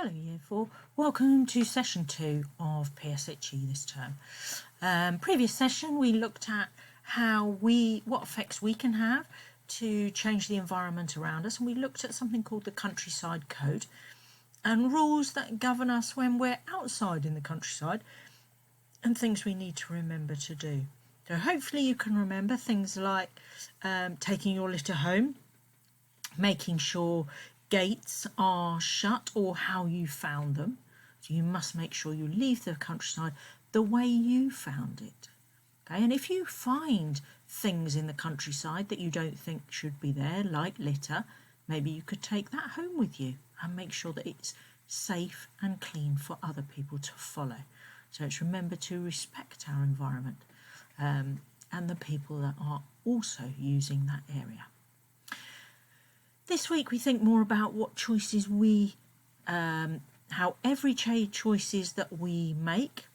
Hello Year 4, welcome to session 2 of PSHE this term. Previous session we looked at what effects we can have to change the environment around us, and we looked at something called the countryside code and rules that govern us when we're outside in the countryside and things we need to remember to do. So hopefully you can remember things like taking your litter home, making sure gates are shut or how you found them. So you must make sure you leave the countryside the way you found it. Okay, and if you find things in the countryside that you don't think should be there, like litter, maybe you could take that home with you and make sure that it's safe and clean for other people to follow. So it's remember to respect our environment and the people that are also using that area. This week we think more about what choices how every choices that we make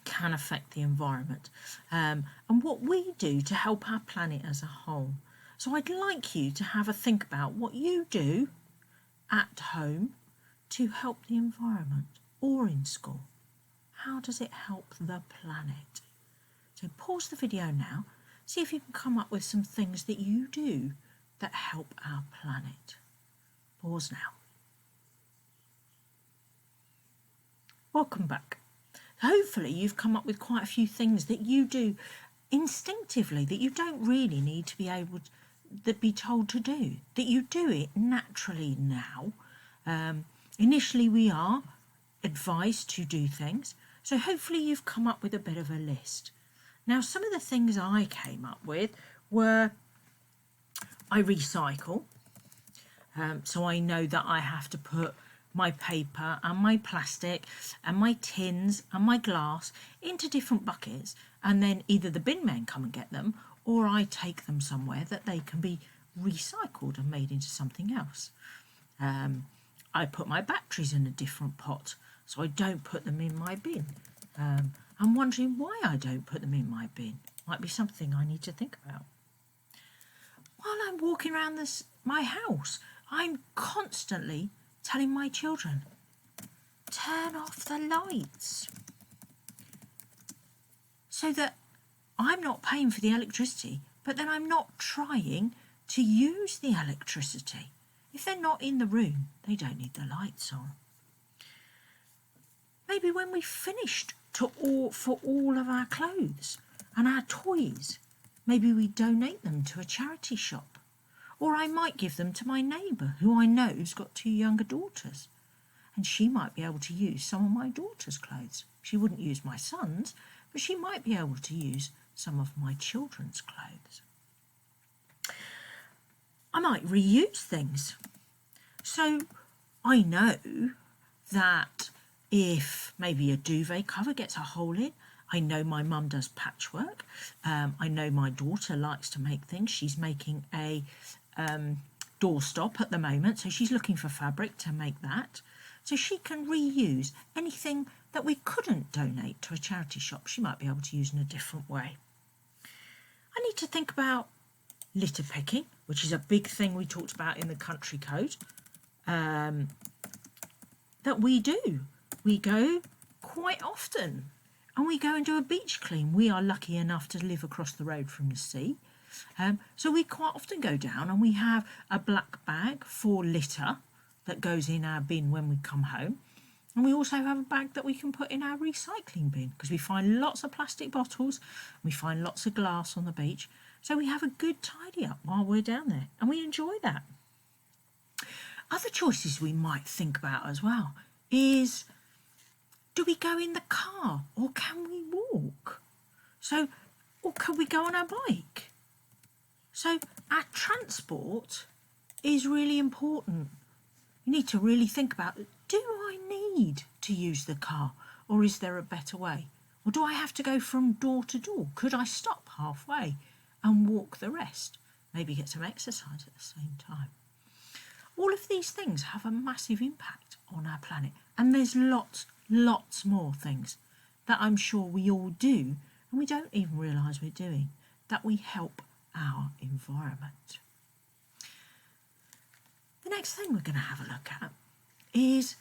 can affect the environment, and what we do to help our planet as a whole. So I'd like you to have a think about what you do at home to help the environment or in school. How does it help the planet? So pause the video now, see if you can come up with some things that you do that help our planet. Pause now. Welcome back. Hopefully you've come up with quite a few things that you do instinctively that you don't really need to be able to be told to do, that you do it naturally now. Initially we are advised to do things, so hopefully you've come up with a bit of a list. Now some of the things I came up with were I recycle, so I know that I have to put my paper and my plastic and my tins and my glass into different buckets, and then either the bin men come and get them or I take them somewhere that they can be recycled and made into something else. I put my batteries in a different pot, so I don't put them in my bin. I'm wondering why I don't put them in my bin. Might be something I need to think about. While I'm walking around my house, I'm constantly telling my children, turn off the lights, so that I'm not paying for the electricity, but then I'm not trying to use the electricity. If they're not in the room, they don't need the lights on. Maybe when we've finished for all of our clothes and our toys, maybe we donate them to a charity shop, or I might give them to my neighbour who I know has got 2 younger daughters, and she might be able to use some of my daughter's clothes. She wouldn't use my son's, but she might be able to use some of my children's clothes. I might reuse things. So I know that if maybe a duvet cover gets a hole in, I know my mum does patchwork. I know my daughter likes to make things. She's making a doorstop at the moment, so she's looking for fabric to make that. So she can reuse anything that we couldn't donate to a charity shop. She might be able to use in a different way. I need to think about litter picking, which is a big thing we talked about in the country code, that we do. We go quite often. And we go and do a beach clean. We are lucky enough to live across the road from the sea. So we quite often go down and we have a black bag for litter that goes in our bin when we come home. And we also have a bag that we can put in our recycling bin, because we find lots of plastic bottles, we find lots of glass on the beach. So we have a good tidy up while we're down there, and we enjoy that. Other choices we might think about as well is, do we go in the car or can we walk? Or can we go on our bike? So our transport is really important. You need to really think about, do I need to use the car, or is there a better way? Or do I have to go from door to door? Could I stop halfway and walk the rest? Maybe get some exercise at the same time. All of these things have a massive impact on our planet, and there's lots more things that I'm sure we all do and we don't even realise we're doing, that we help our environment. The next thing we're going to have a look at is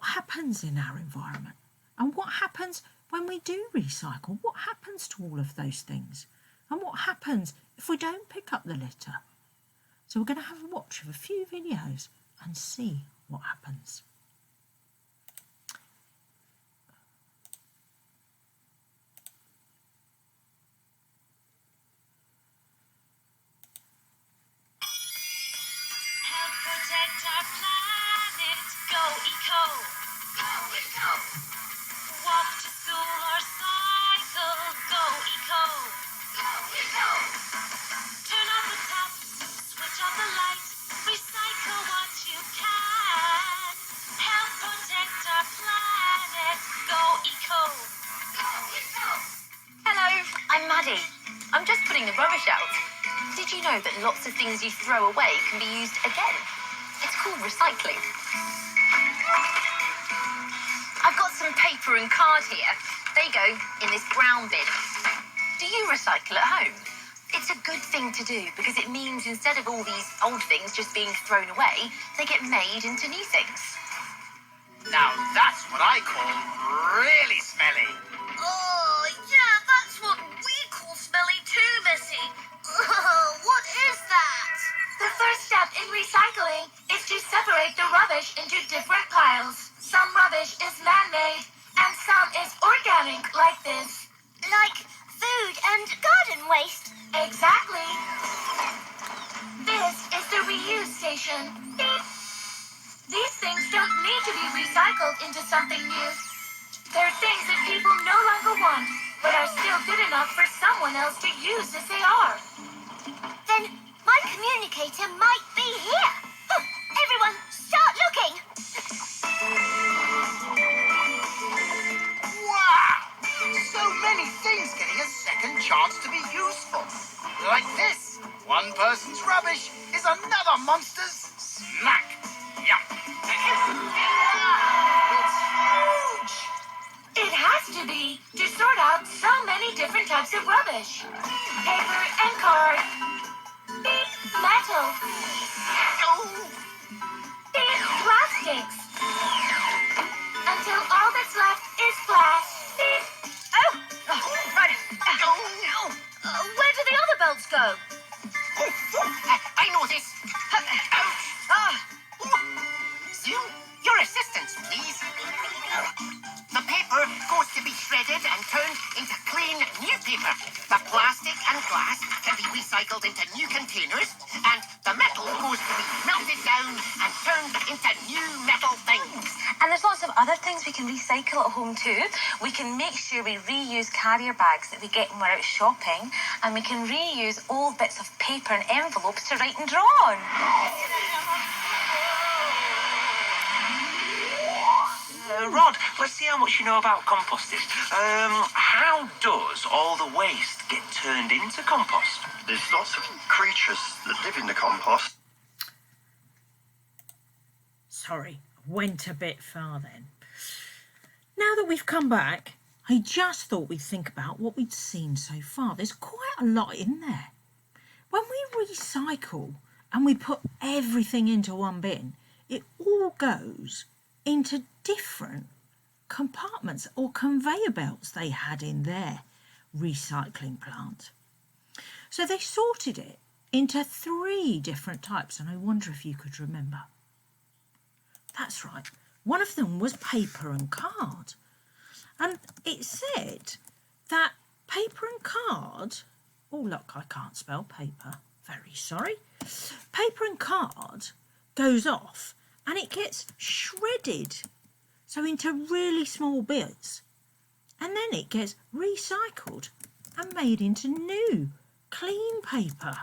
happens in our environment? And what happens when we do recycle? What happens to all of those things? And what happens if we don't pick up the litter? So we're going to have a watch of a few videos and see what happens. Help protect our planet. Go eco. Go eco. Walk to school or cycle. Go eco. Go eco. Turn off the tap. Switch off the light. Recycle what you can. Help protect our planet. Go eco. Go eco. Hello, I'm Maddie. I'm just putting the rubbish out. Did you know that lots of things you throw away can be used again? It's called recycling. I've got some paper and card here. They go in this brown bin. Do you recycle at home? It's a good thing to do because it means instead of all these old things just being thrown away, they get made into new things. Now that's what I call really smelly. Oh, yeah, that's what we call smelly too, Missy. What is that? The first step in recycling is to separate the rubbish into different piles. Some rubbish is man-made and some is organic, like this. Like food and garden waste. Exactly. This is the reuse station. Beep. These things don't need to be recycled into something new. They're things that people no longer want, but are still good enough for someone else to use as they are. Then my communicator might be here. Oh, everyone, start looking. Wow! So many things getting a second chance to be useful. Like this. One person's rubbish is another monster's snack. Yum. It's huge. It has to be to sort out so many different types of rubbish. Paper and card. Beep, metal. Oh, Beep, plastics. Until all that's left is glass. Beep. Oh, right. Where do the other belts go? I know this. Your assistance, please. The paper goes to be shredded and turned into clean new paper. The plastic and glass can be recycled into new containers, and the metal goes to be melted down and turned into new metal things. And there's lots of other things we can recycle at home too. We can make sure we reuse carrier bags that we get when we're out shopping, and we can reuse old bits of paper and envelopes to write and draw on. Rod, let's see how much you know about composting. How does all the waste get turned into compost? There's lots of creatures that live in the compost. Sorry, went a bit far then. Now that we've come back, I just thought we'd think about what we'd seen so far. There's quite a lot in there. When we recycle and we put everything into one bin, it all goes into different compartments or conveyor belts they had in their recycling plant. So they sorted it into 3 different types, and I wonder if you could remember. That's right. One of them was paper and card. And it said that paper and card, oh look, I can't spell paper, very sorry. Paper and card goes off and it gets shredded, so into really small bits. And then it gets recycled and made into new, clean paper,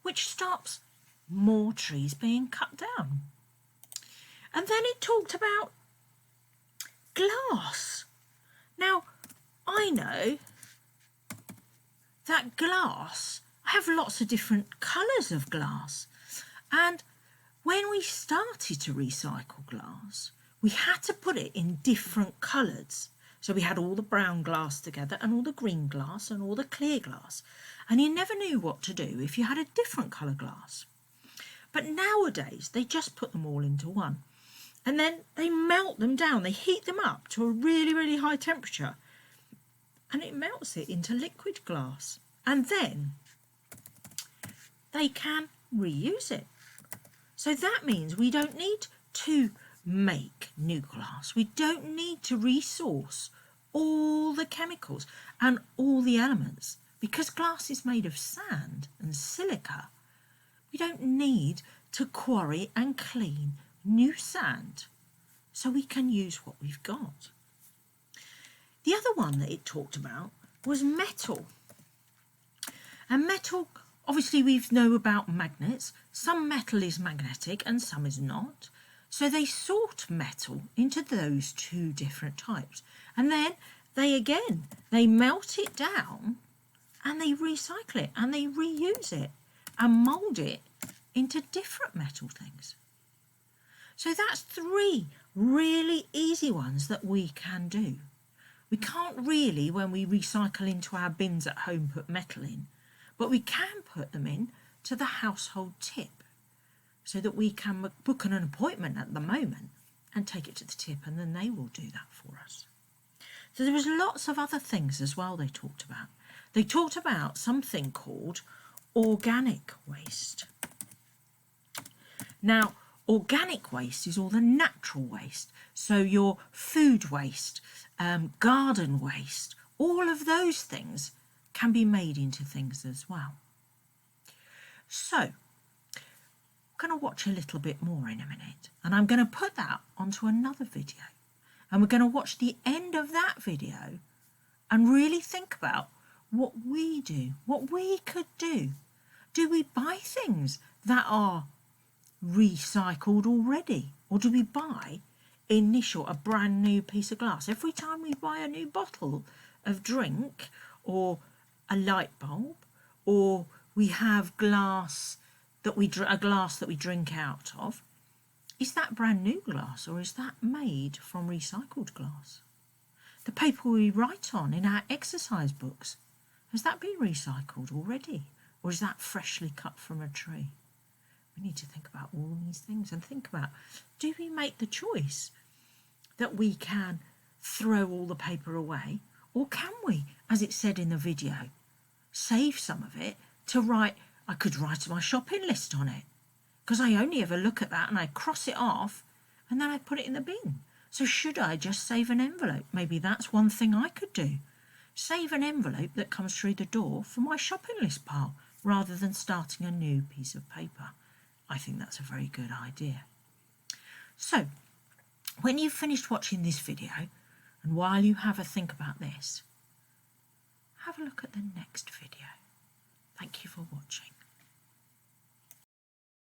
which stops more trees being cut down. And then it talked about glass. Now, I know that glass, I have lots of different colours of glass. And when we started to recycle glass, we had to put it in different colours. So we had all the brown glass together and all the green glass and all the clear glass. And you never knew what to do if you had a different colour glass. But nowadays, they just put them all into one. and then they melt them down. They heat them up to a really, really high temperature, and it melts it into liquid glass. And then they can reuse it. So that means we don't need to make new glass. We don't need to resource all the chemicals and all the elements. Because glass is made of sand and silica, we don't need to quarry and clean new sand. So we can use what we've got. The other one that it talked about was metal. And metal, obviously we know about magnets. Some metal is magnetic and some is not. So they sort metal into those two different types. And then they melt it down and they recycle it and they reuse it and mould it into different metal things. So that's 3 really easy ones that we can do. We can't really, when we recycle into our bins at home, put metal in, but we can put them in to the household tip so that we can book an appointment at the moment and take it to the tip, and then they will do that for us. So there was lots of other things as well they talked about. They talked about something called organic waste. Now, organic waste is all the natural waste. So your food waste, garden waste, all of those things can be made into things as well. So, I'm going to watch a little bit more in a minute, and I'm going to put that onto another video. And we're going to watch the end of that video and really think about what we do, what we could do. Do we buy things that are recycled already, or do we buy a brand new piece of glass? Every time we buy a new bottle of drink or a light bulb, or we have a glass that we drink out of, is that brand new glass or is that made from recycled glass? The paper we write on in our exercise books, has that been recycled already, or is that freshly cut from a tree? We need to think about all these things and think about, do we make the choice that we can throw all the paper away, or can we, as it said in the video, save some of it to write, I could write my shopping list on it, because I only ever look at that and I cross it off and then I put it in the bin. So should I just save an envelope? Maybe that's one thing I could do. Save an envelope that comes through the door for my shopping list pile rather than starting a new piece of paper. I think that's a very good idea. So, when you've finished watching this video, and while you have a think about this, have a look at the next video.